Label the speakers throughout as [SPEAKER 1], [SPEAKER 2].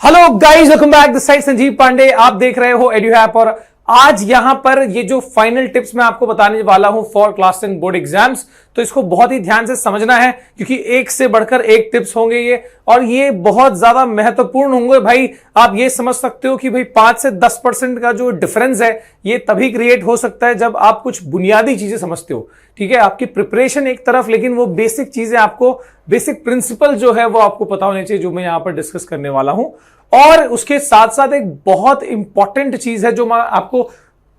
[SPEAKER 1] Hello guys, welcome back. This side Sanjeev Pandey. आप देख रहे हो एडुहैप और आज यहां पर ये जो फाइनल टिप्स मैं आपको बताने वाला हूं फॉर क्लास 10 बोर्ड एग्जाम्स, तो इसको बहुत ही ध्यान से समझना है क्योंकि एक से बढ़कर एक टिप्स होंगे ये, और ये बहुत ज्यादा महत्वपूर्ण होंगे भाई। आप ये समझ सकते हो कि भाई 5 से 10% का जो डिफरेंस है ये तभी क्रिएट हो सकता है जब आप कुछ बुनियादी चीजें समझते हो। ठीक है, आपकी प्रिपरेशन एक तरफ, लेकिन वो बेसिक चीजें आपको, बेसिक प्रिंसिपल जो है वो आपको पता होने चाहिए, जो मैं यहां पर डिस्कस करने वाला हूं। और उसके साथ साथ एक बहुत इंपॉर्टेंट चीज है जो मैं आपको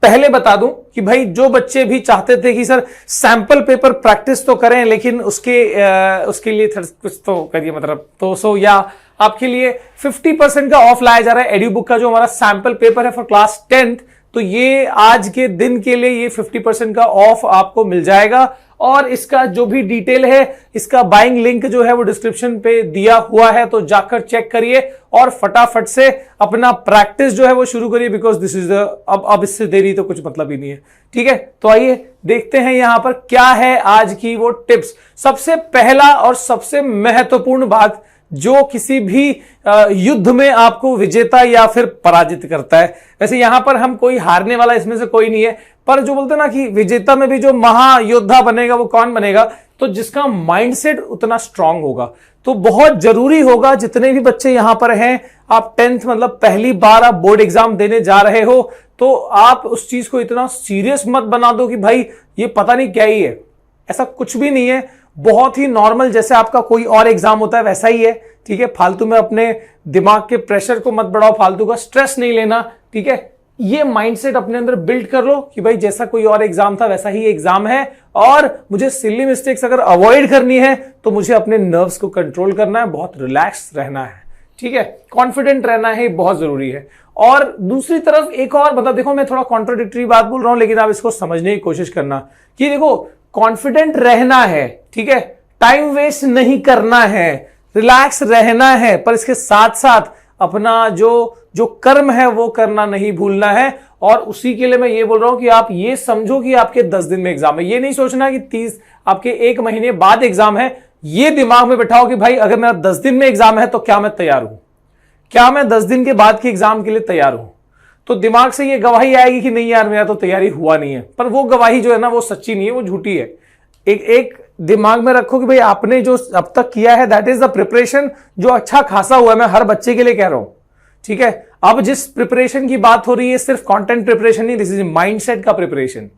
[SPEAKER 1] पहले बता दूं कि भाई जो बच्चे भी चाहते थे कि सर सैंपल पेपर प्रैक्टिस तो करें लेकिन उसके लिए कुछ तो करिए, मतलब तो या आपके लिए 50% का ऑफ लाया जा रहा है एड्यू बुक का जो हमारा सैंपल पेपर है फॉर क्लास 10th। तो ये आज के दिन के लिए ये 50% का ऑफ आपको मिल जाएगा, और इसका जो भी डिटेल है, इसका बाइंग लिंक जो है वो डिस्क्रिप्शन पे दिया हुआ है, तो जाकर चेक करिए और फटाफट से अपना प्रैक्टिस जो है वो शुरू करिए, बिकॉज दिस इज अब इससे देरी तो कुछ मतलब ही नहीं है। ठीक है, तो आइए देखते हैं यहां पर क्या है आज की वो टिप्स। सबसे पहला और सबसे महत्वपूर्ण बात जो किसी भी युद्ध में आपको विजेता या फिर पराजित करता है, वैसे यहां पर हम कोई हारने वाला इसमें से कोई नहीं है, पर जो बोलते हैं ना कि विजेता में भी जो महायोद्धा बनेगा वो कौन बनेगा, तो जिसका माइंडसेट उतना स्ट्रांग होगा। तो बहुत जरूरी होगा, जितने भी बच्चे यहां पर हैं, आप 10th मतलब पहली बार आप बोर्ड एग्जाम देने जा रहे हो, तो आप उस चीज को इतना सीरियस मत बना दो कि भाई ये पता नहीं क्या ही है। ऐसा कुछ भी नहीं है, बहुत ही नॉर्मल, जैसे आपका कोई और एग्जाम होता है वैसा ही है। ठीक है, फालतू में अपने दिमाग के प्रेशर को मत बढ़ाओ, फालतू का स्ट्रेस नहीं लेना। ठीक है, ये माइंडसेट अपने अंदर बिल्ड कर लो कि भाई जैसा कोई और एग्जाम था वैसा ही एग्जाम है, और मुझे सिली मिस्टेक्स अगर अवॉइड करनी है तो मुझे अपने नर्व्स को कंट्रोल करना है, बहुत रिलैक्स रहना है। ठीक है, कॉन्फिडेंट रहना है, बहुत जरूरी है। और दूसरी तरफ एक और, मतलब देखो मैं थोड़ा कॉन्ट्राडिक्टरी बात बोल रहा हूं, लेकिन आप इसको समझने की कोशिश करना कि देखो कॉन्फिडेंट रहना है, ठीक है, टाइम वेस्ट नहीं करना है, रिलैक्स रहना है, पर इसके साथ साथ अपना जो कर्म है वो करना नहीं भूलना है। और उसी के लिए मैं ये बोल रहा हूं कि आप ये समझो कि आपके 10 दिन में एग्जाम है, ये नहीं सोचना कि 30 आपके 1 महीने बाद एग्जाम है। ये दिमाग में बैठाओ कि भाई अगर मेरा 10 दिन में एग्जाम है तो क्या मैं तैयार हूं, क्या मैं 10 दिन के बाद के एग्जाम के लिए तैयार हूं। तो दिमाग से ये गवाही आएगी कि नहीं यार मेरा तो तैयारी हुआ नहीं है, पर वो गवाही जो है ना वो सच्ची नहीं है, वो झूठी है। एक दिमाग में रखो कि भाई आपने जो अब तक किया है दैट इज द प्रिपरेशन, जो अच्छा खासा हुआ है। मैं हर बच्चे के लिए कह रहा हूं, ठीक है। अब जिस प्रिपरेशन की बात हो रही है सिर्फ कंटेंट प्रिपरेशन नहीं, दिस इज माइंडसेट का प्रिपरेशन।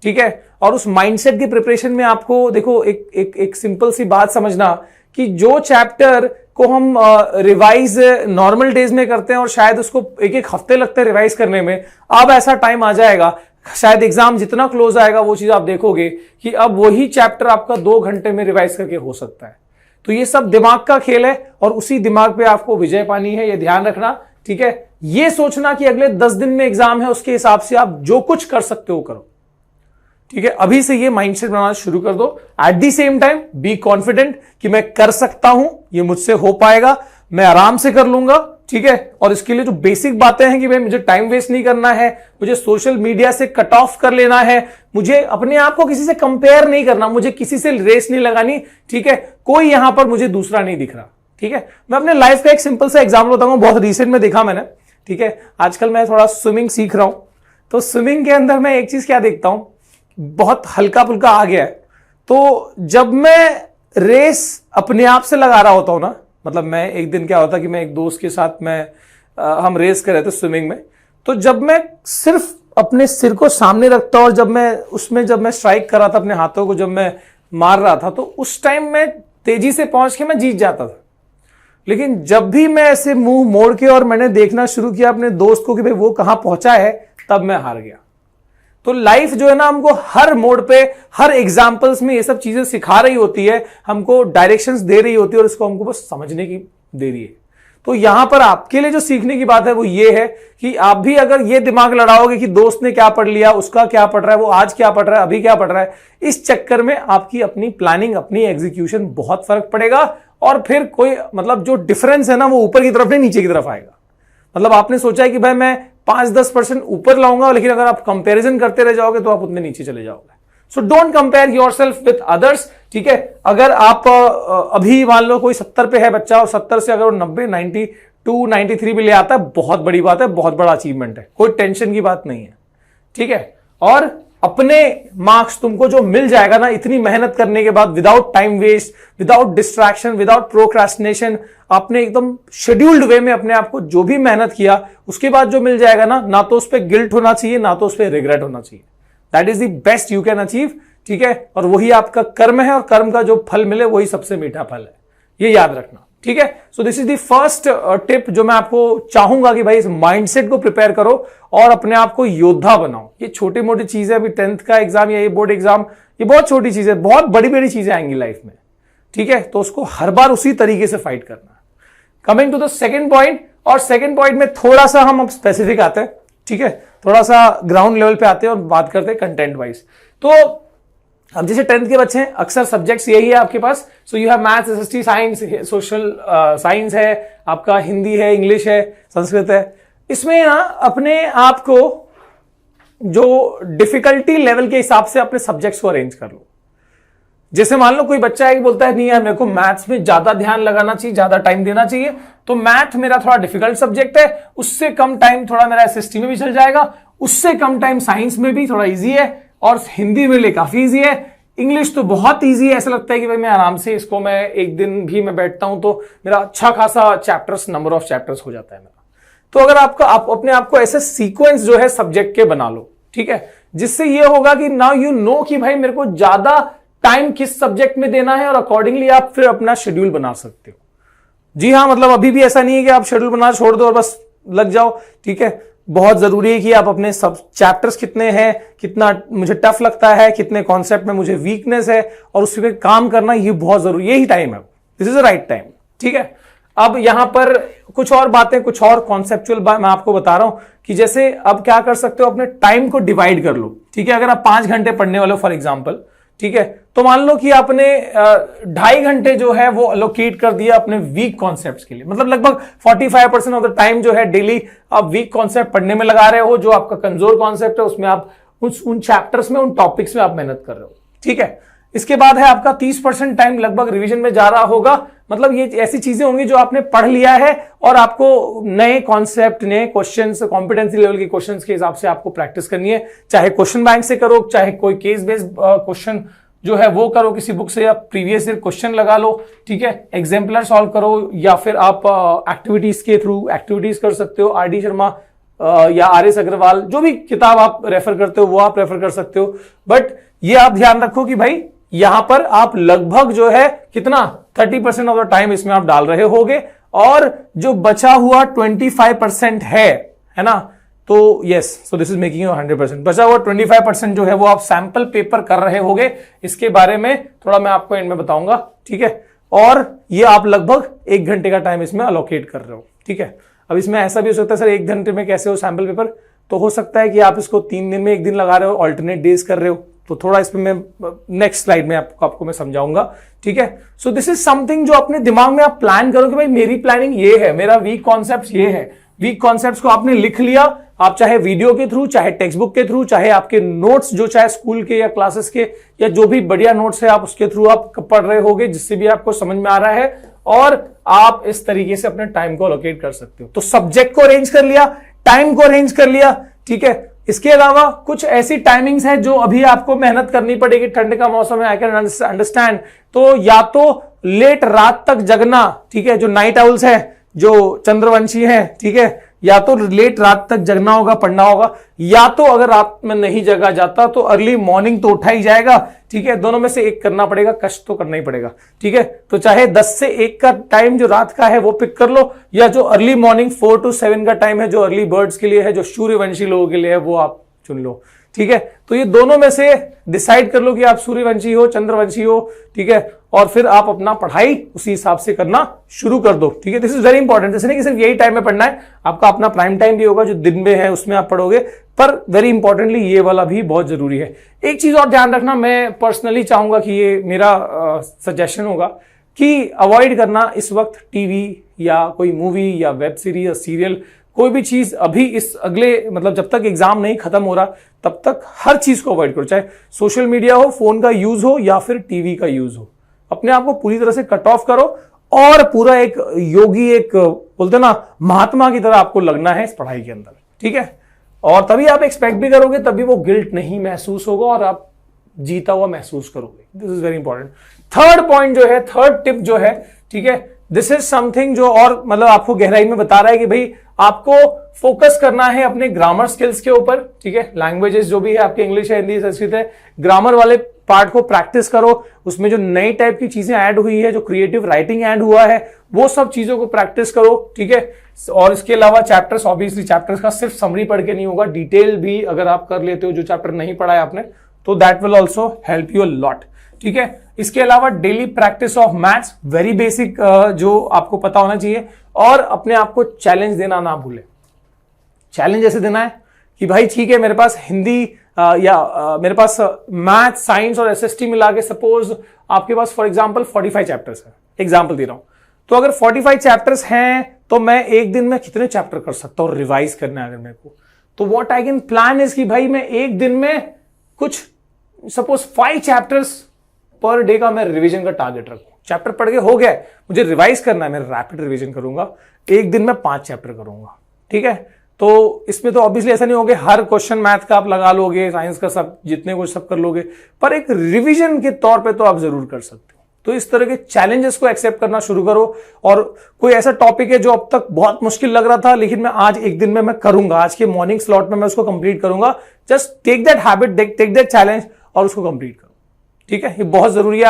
[SPEAKER 1] ठीक है, और उस माइंडसेट की प्रिपरेशन में आपको देखो एक सिंपल सी बात समझना कि जो चैप्टर को हम रिवाइज नॉर्मल डेज में करते हैं और शायद उसको एक हफ्ते लगते हैं रिवाइज करने में, अब ऐसा टाइम आ जाएगा, शायद एग्जाम जितना क्लोज आएगा वो चीज आप देखोगे कि अब वही चैप्टर आपका 2 घंटे में रिवाइज करके हो सकता है। तो ये सब दिमाग का खेल है और उसी दिमाग पे आपको विजय पानी है, ये ध्यान रखना। ठीक है, ये सोचना कि अगले 10 दिन में एग्जाम है, उसके हिसाब से आप जो कुछ कर सकते हो करो। ठीक है, अभी से ये माइंडसेट बनाना शुरू कर दो। At the same time be confident कि मैं कर सकता हूं, ये मुझसे हो पाएगा, मैं आराम से कर लूंगा। ठीक है, और इसके लिए जो बेसिक बातें हैं कि भाई मुझे टाइम वेस्ट नहीं करना है, मुझे सोशल मीडिया से कट ऑफ कर लेना है, मुझे अपने आप को किसी से कंपेयर नहीं करना, मुझे किसी से रेस नहीं लगानी। ठीक है, कोई यहां पर मुझे दूसरा नहीं दिख रहा। ठीक है, मैं अपने लाइफ का एक सिंपल सा एग्जाम्पल बताऊंगा, बहुत रिसेंट में देखा मैंने। ठीक है, आजकल मैं थोड़ा स्विमिंग सीख रहा हूं, तो स्विमिंग के अंदर मैं एक चीज क्या देखता हूं, बहुत हल्का फुल्का आ गया है। तो जब मैं रेस अपने आप से लगा रहा होता हूं ना, मतलब मैं एक दिन क्या होता कि मैं एक दोस्त के साथ हम रेस कर रहे थे स्विमिंग में, तो जब मैं सिर्फ अपने सिर को सामने रखता और जब मैं स्ट्राइक कर रहा था, अपने हाथों को जब मैं मार रहा था, तो उस टाइम मैं तेजी से पहुंच के मैं जीत जाता था। लेकिन जब भी मैं ऐसे मुंह मोड़ के और मैंने देखना शुरू किया अपने दोस्त को कि भाई वो कहां पहुंचा है, तब मैं हार गया। तो लाइफ जो है ना हमको हर मोड पे, हर एग्जाम्पल्स में ये सब चीजें सिखा रही होती है, हमको डायरेक्शंस दे रही होती है, और इसको हमको बस समझने की दे रही है। तो यहां पर आपके लिए जो सीखने की बात है वो ये है कि आप भी अगर ये दिमाग लड़ाओगे कि दोस्त ने क्या पढ़ लिया, उसका क्या पढ़ रहा है, वो आज क्या पढ़ रहा है, अभी क्या पढ़ रहा है, इस चक्कर में आपकी अपनी प्लानिंग, अपनी एग्जीक्यूशन बहुत फर्क पड़ेगा। और फिर कोई मतलब जो डिफरेंस है ना वो ऊपर की तरफ नहीं नीचे की तरफ आएगा। मतलब आपने सोचा है कि भाई मैं 5-10% ऊपर लाऊंगा, लेकिन अगर आप कंपैरिजन करते रह जाओगे तो आप उतने नीचे चले जाओगे। So don't compare yourself with others. ठीक है, अगर आप अभी मान लो कोई 70 पे है बच्चा और 70 से अगर वो 90-90 293 भी ले आता है, बहुत बड़ी बात है, बहुत बड़ा अचीवमेंट है, कोई टेंशन की बात नहीं है, ठीक है। और अपने मार्क्स तुमको जो मिल जाएगा ना इतनी मेहनत करने के बाद, without time waste, without distraction, without procrastination, आपने एकदम शेड्यूल्ड वे में अपने आप को जो भी मेहनत किया, उसके बाद जो मिल जाएगा ना तो उस पर गिल्ट होना चाहिए, ना तो उस पर रिग्रेट होना चाहिए। That is the best you can achieve, ठीक है। और वही आपका कर्म है, और कर्म का जो फल मिले वही सबसे मीठा फल है, ये याद रखना, ठीक है। So this is the first tip जो मैं आपको चाहूंगा कि भाई इस माइंडसेट को प्रिपेयर करो और अपने आप को योद्धा बनाओ। ये छोटी मोटी चीजें, अभी 10th का एग्जाम या ये बोर्ड एग्जाम, ये बहुत छोटी चीजें, बहुत बड़ी बड़ी चीजें आएंगी लाइफ में, ठीक है। तो उसको हर बार उसी तरीके से फाइट करना। Coming to the second point, और सेकेंड पॉइंट में थोड़ा सा हम अब स्पेसिफिक आते हैं, ठीक है, थोड़ा सा ग्राउंड लेवल पे आते हैं और बात करते हैं कंटेंट वाइज। तो अब जैसे 10th के बच्चे हैं, अक्सर सब्जेक्ट्स यही है आपके पास, so you have maths, SST, science, social science है आपका, हिंदी है, इंग्लिश है, संस्कृत है। इसमें ना अपने आप को जो डिफिकल्टी लेवल के हिसाब से अपने सब्जेक्ट्स को अरेंज कर लो। जैसे मान लो कोई बच्चा है कि बोलता है नहीं यार मेरे को मैथ्स में ज्यादा ध्यान लगाना चाहिए, ज्यादा टाइम देना चाहिए, तो मैथ मेरा थोड़ा डिफिकल्ट सब्जेक्ट है, उससे कम टाइम थोड़ा मेरा एसएसटी में भी चल जाएगा, उससे कम टाइम साइंस में भी थोड़ा इजी है, और हिंदी मेरे लिए काफी इजी है, इंग्लिश तो बहुत इजी है, ऐसा लगता है कि भाई मैं आराम से इसको मैं एक दिन भी मैं बैठता हूं तो मेरा अच्छा खासा चैप्टर्स, नंबर ऑफ चैप्टर्स हो जाता है मेरा। तो अगर आप अपने आप को ऐसे सीक्वेंस जो है सब्जेक्ट के बना लो, ठीक है, जिससे ये होगा कि नाउ यू नो कि भाई मेरे को ज्यादा टाइम किस सब्जेक्ट में देना है, और अकॉर्डिंगली आप फिर अपना शेड्यूल बना सकते हो। जी हाँ, मतलब अभी भी ऐसा नहीं है कि आप शेड्यूल बना छोड़ दो और बस लग जाओ, ठीक है। बहुत जरूरी है कि आप अपने सब चैप्टर्स कितने हैं, कितना मुझे टफ लगता है, कितने कॉन्सेप्ट में मुझे वीकनेस है, और उस पर काम करना, ये बहुत जरूरी, यही टाइम है, this is the right time, ठीक है। अब यहां पर कुछ और बातें, कुछ और कॉन्सेप्चुअल मैं आपको बता रहा हूं कि जैसे अब क्या कर सकते हो, अपने टाइम को डिवाइड कर लो, ठीक है। अगर आप 5 घंटे पढ़ने वाले हो फॉर एग्जाम्पल, ठीक है, तो मान लो कि आपने 2.5 घंटे जो है वो अलोकेट कर दिया अपने वीक कॉन्सेप्ट्स के लिए, मतलब लगभग 45% ऑफ द टाइम जो है डेली आप वीक कॉन्सेप्ट पढ़ने में लगा रहे हो, जो आपका कमजोर कॉन्सेप्ट है उसमें आप उन चैप्टर्स में, उन टॉपिक्स में आप मेहनत कर रहे हो, ठीक है। इसके बाद है आपका 30% टाइम लगभग रिवीजन में जा रहा होगा, मतलब ये ऐसी चीजें होंगी जो आपने पढ़ लिया है और आपको नए कॉन्सेप्ट, नए क्वेश्चंस, कॉम्पिटेंसी लेवल के क्वेश्चंस के हिसाब से आपको प्रैक्टिस करनी है। चाहे क्वेश्चन बैंक से करो, चाहे कोई केस बेस्ड क्वेश्चन जो है वो करो किसी बुक से, या प्रीवियस ईयर क्वेश्चन लगा लो, ठीक है, एग्जाम्पलर सॉल्व करो, या फिर आप एक्टिविटीज के थ्रू एक्टिविटीज कर सकते हो, आर.डी. शर्मा या आर.एस. अग्रवाल, जो भी किताब आप रेफर करते हो वो आप रेफर कर सकते हो। बट ये आप ध्यान रखो कि भाई यहां पर आप लगभग जो है कितना 30% ऑफ द टाइम इसमें आप डाल रहे होगे, और जो बचा हुआ 25% है ना, तो yes, so this is making you 100%। बचा हुआ 25% जो है वो आप सैंपल पेपर कर रहे होगे, इसके बारे में थोड़ा मैं आपको एंड में बताऊंगा, ठीक है। और ये आप लगभग 1 घंटे का टाइम इसमें अलोकेट कर रहे हो, ठीक है। अब इसमें ऐसा भी हो सकता है सर 1 घंटे में कैसे हो सैंपल पेपर, तो हो सकता है कि आप इसको 3 दिन में 1 दिन लगा रहे हो, ऑल्टरनेट डेज कर रहे हो, तो थोड़ा इसमें मैं नेक्स्ट स्लाइड में आपको मैं समझाऊंगा, ठीक है। सो दिस इज समथिंग जो अपने दिमाग में आप प्लान करो कि भाई मेरी प्लानिंग ये है, मेरा वीक कॉन्सेप्ट ये है। वीक कॉन्सेप्ट्स को आपने लिख लिया, आप चाहे वीडियो के थ्रू, चाहे टेक्स्ट बुक के थ्रू, चाहे आपके नोट्स जो चाहे स्कूल के या क्लासेस के या जो भी बढ़िया नोट्स है आप उसके थ्रू आप पढ़ रहे होगे, जिससे भी आपको समझ में आ रहा है, और आप इस तरीके से अपने टाइम को अलोकेट कर सकते हो। तो सब्जेक्ट को अरेंज कर लिया, टाइम को अरेंज कर लिया, ठीक है। इसके अलावा कुछ ऐसी टाइमिंग्स है जो अभी आपको मेहनत करनी पड़ेगी, ठंड का मौसम है, आई कैन अंडरस्टैंड। तो या तो लेट रात तक जगना, ठीक है, जो नाइट आउल्स है, जो चंद्रवंशी है, ठीक है, या तो लेट रात तक जगना होगा, पढ़ना होगा, या तो अगर रात में नहीं जगा जाता तो अर्ली मॉर्निंग तो उठा ही जाएगा, ठीक है। दोनों में से एक करना पड़ेगा, कष्ट तो करना ही पड़ेगा, ठीक है। तो चाहे 10 से 1 का टाइम जो रात का है वो पिक कर लो, या जो अर्ली मॉर्निंग 4 to 7 का टाइम है जो अर्ली बर्ड्स के लिए है, जो सूर्यवंशी लोगों के लिए है, वो आप चुन लो, ठीक है। तो ये दोनों में से डिसाइड कर लो कि आप सूर्यवंशी हो, चंद्रवंशी हो, ठीक है, और फिर आप अपना पढ़ाई उसी हिसाब से करना शुरू कर दो, ठीक है। This is very important. जैसे नहीं कि सिर्फ यही टाइम में पढ़ना है, आपका अपना प्राइम टाइम भी होगा जो दिन में है, उसमें आप पढ़ोगे, पर वेरी इंपॉर्टेंटली ये वाला भी बहुत जरूरी है। एक चीज और ध्यान रखना, मैं पर्सनली चाहूंगा कि ये मेरा सजेशन होगा कि अवॉइड करना इस वक्त टीवी या कोई मूवी या वेब सीरीज या सीरियल, कोई भी चीज अभी इस अगले मतलब जब तक एग्जाम नहीं खत्म हो रहा तब तक हर चीज को अवॉइड करो, चाहे सोशल मीडिया हो, फोन का यूज हो या फिर टीवी का यूज हो। अपने आप को पूरी तरह से कट ऑफ करो और पूरा एक योगी, एक बोलते ना महात्मा की तरह आपको लगना है इस पढ़ाई के अंदर, ठीक है। और तभी आप एक्सपेक्ट भी करोगे, तभी वो गिल्ट नहीं महसूस होगा और आप जीता हुआ महसूस करोगे। This is very important. Third point जो है, थर्ड टिप जो है, ठीक है, दिस इज समथिंग जो और मतलब आपको गहराई में बता रहा है कि भाई आपको फोकस करना है अपने ग्रामर स्किल्स के ऊपर, ठीक है। लैंग्वेजेस जो भी है आपके, इंग्लिश है, हिंदी, संस्कृत है, ग्रामर वाले पार्ट को प्रैक्टिस करो। उसमें जो नई टाइप की चीजें ऐड हुई है, जो क्रिएटिव राइटिंग ऐड हुआ है, वो सब चीजों को प्रैक्टिस करो, ठीक है। और इसके अलावा चैप्टर्स, ऑब्वियसली चैप्टर्स का सिर्फ समरी पढ़ के नहीं होगा, डिटेल भी अगर आप कर लेते हो जो चैप्टर नहीं पढ़ा है आपने, तो that will also help you a lot, ठीक है। इसके अलावा daily practice of maths, very basic, जो आपको पता होना चाहिए। और अपने आप को चैलेंज देना ना भूले। चैलेंज ऐसे देना है कि भाई ठीक है, मेरे पास हिंदी मेरे पास मैथ, साइंस और एसएसटी मिला के सपोज आपके पास फॉर एग्जांपल 45 चैप्टर्स है, एग्जांपल दे रहा हूं। तो अगर 45 चैप्टर्स हैं तो मैं एक दिन में कितने चैप्टर कर सकता हूं रिवाइज करना है अगर मेरे को, तो what I can plan is कि भाई मैं एक दिन में कुछ सपोज 5 चैप्टर्स पर डे का मैं रिवीजन का टारगेट रखूं। चैप्टर पढ़ के हो गया, मुझे रिवाइज करना है, मैं रैपिड रिवीजन करूंगा, एक दिन में 5 चैप्टर करूंगा, ठीक है। तो इसमें तो ऑब्वियसली ऐसा नहीं होगा हर क्वेश्चन मैथ का आप लगा लोगे, साइंस का सब जितने कुछ सब कर लोगे, पर एक रिवीजन के तौर पे तो आप जरूर कर सकते हो। तो इस तरह के चैलेंजेस को एक्सेप्ट करना शुरू करो। और कोई ऐसा टॉपिक है जो अब तक बहुत मुश्किल लग रहा था, लेकिन मैं आज एक दिन में मैं करूंगा, आज के मॉर्निंग स्लॉट में मैं उसको कंप्लीट करूंगा। Just take that habit, take that challenge और उसको कंप्लीट करो, ठीक है। ये बहुत जरूरी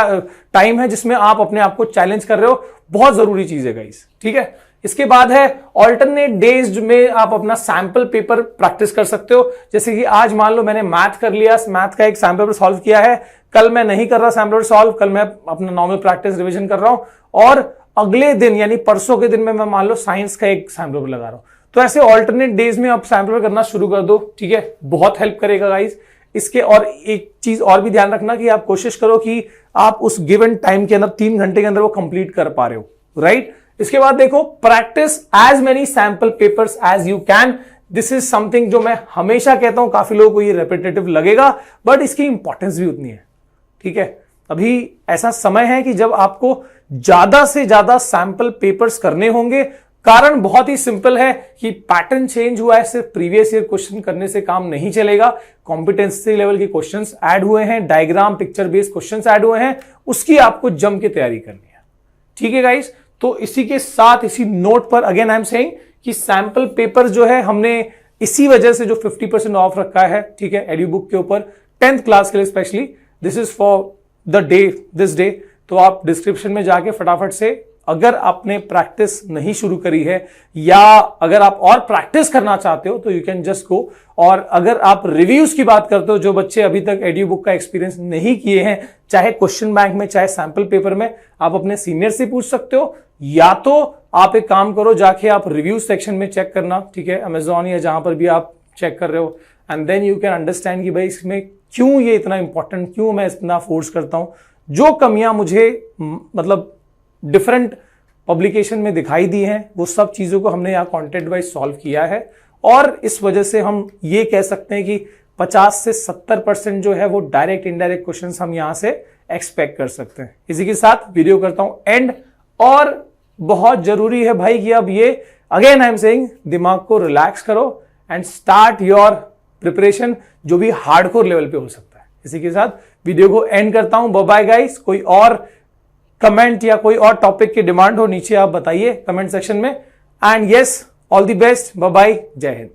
[SPEAKER 1] टाइम है जिसमें आप अपने आप को चैलेंज कर रहे हो, बहुत जरूरी चीज है गाइस, ठीक है। इसके बाद है ऑल्टरनेट डेज में आप अपना सैंपल पेपर प्रैक्टिस कर सकते हो। जैसे कि आज मान लो मैंने मैथ कर लिया, मैथ का एक सैंपल पेपर सॉल्व किया है, कल मैं नहीं कर रहा सैंपल पेपर सॉल्व, कल मैं अपना नॉर्मल प्रैक्टिस रिवीजन कर रहा हूं, और अगले दिन यानी परसों के दिन में मैं मान लो साइंस का एक सैंपल पेपर लगा रहा हूं। तो ऐसे ऑल्टरनेट डेज में आप सैंपल पेपर करना शुरू कर दो, ठीक है, बहुत हेल्प करेगा गाइस इसके। और एक चीज और भी ध्यान रखना कि आप कोशिश करो कि आप उस गिवन टाइम के अंदर 3 घंटे के अंदर वो कंप्लीट कर पा रहे हो, राइट। इसके बाद देखो, practice as many sample papers as you can. This is something जो मैं हमेशा कहता हूं, काफी लोगों को ये रेपिटेटिव लगेगा, बट इसकी इंपॉर्टेंस भी उतनी है, ठीक है। अभी ऐसा समय है कि जब आपको ज्यादा से ज्यादा सैंपल पेपर्स करने होंगे। कारण बहुत ही सिंपल है कि पैटर्न चेंज हुआ है, सिर्फ प्रीवियस ईयर क्वेश्चन करने से काम नहीं चलेगा। कॉम्पिटेंसी लेवल के क्वेश्चंस ऐड हुए हैं, diagram picture based questions add हुए हैं, उसकी आपको जम के तैयारी करनी है, ठीक है गाइस। तो इसी के साथ, इसी नोट पर अगेन आई एम सेइंग कि सैंपल पेपर जो है हमने इसी वजह से जो 50% ऑफ रखा है, ठीक है, एड्यू बुक के ऊपर 10th क्लास के लिए specially. This is for the day, this day. तो आप डिस्क्रिप्शन में जाके फटाफट से, अगर आपने प्रैक्टिस नहीं शुरू करी है या अगर आप और प्रैक्टिस करना चाहते हो तो यू कैन जस्ट गो। और अगर आप रिव्यूज की बात करते हो, जो बच्चे अभी तक एड्यू बुक का एक्सपीरियंस नहीं किए हैं, चाहे क्वेश्चन बैंक में चाहे सैंपल पेपर में, आप अपने सीनियर से पूछ सकते हो, या तो आप एक काम करो, जाके आप रिव्यू सेक्शन में चेक करना, ठीक है, अमेजॉन या जहां पर भी आप चेक कर रहे हो, and then you can understand कि भाई इसमें क्यों ये इतना इंपॉर्टेंट, क्यों मैं इतना फोर्स करता हूं। जो कमियां मुझे मतलब डिफरेंट पब्लिकेशन में दिखाई दी हैं, वो सब चीजों को हमने यहाँ कंटेंट वाइज सॉल्व किया है। और इस वजह से हम ये कह सकते हैं कि 50 से 70% जो है वो डायरेक्ट इनडायरेक्ट क्वेश्चंस हम यहां से एक्सपेक्ट कर सकते हैं। इसी के साथ वीडियो करता हूं एंड। और बहुत जरूरी है भाई कि अब ये अगेन आई एम सेइंग, दिमाग को रिलैक्स करो एंड स्टार्ट योर प्रिपरेशन, जो भी हार्डकोर लेवल पे हो सकता है। इसी के साथ वीडियो को एंड करता हूं। Bye bye guys. कोई और कमेंट या कोई और टॉपिक की डिमांड हो, नीचे आप बताइए कमेंट सेक्शन में। And yes, all the best, bye bye, जय हिंद।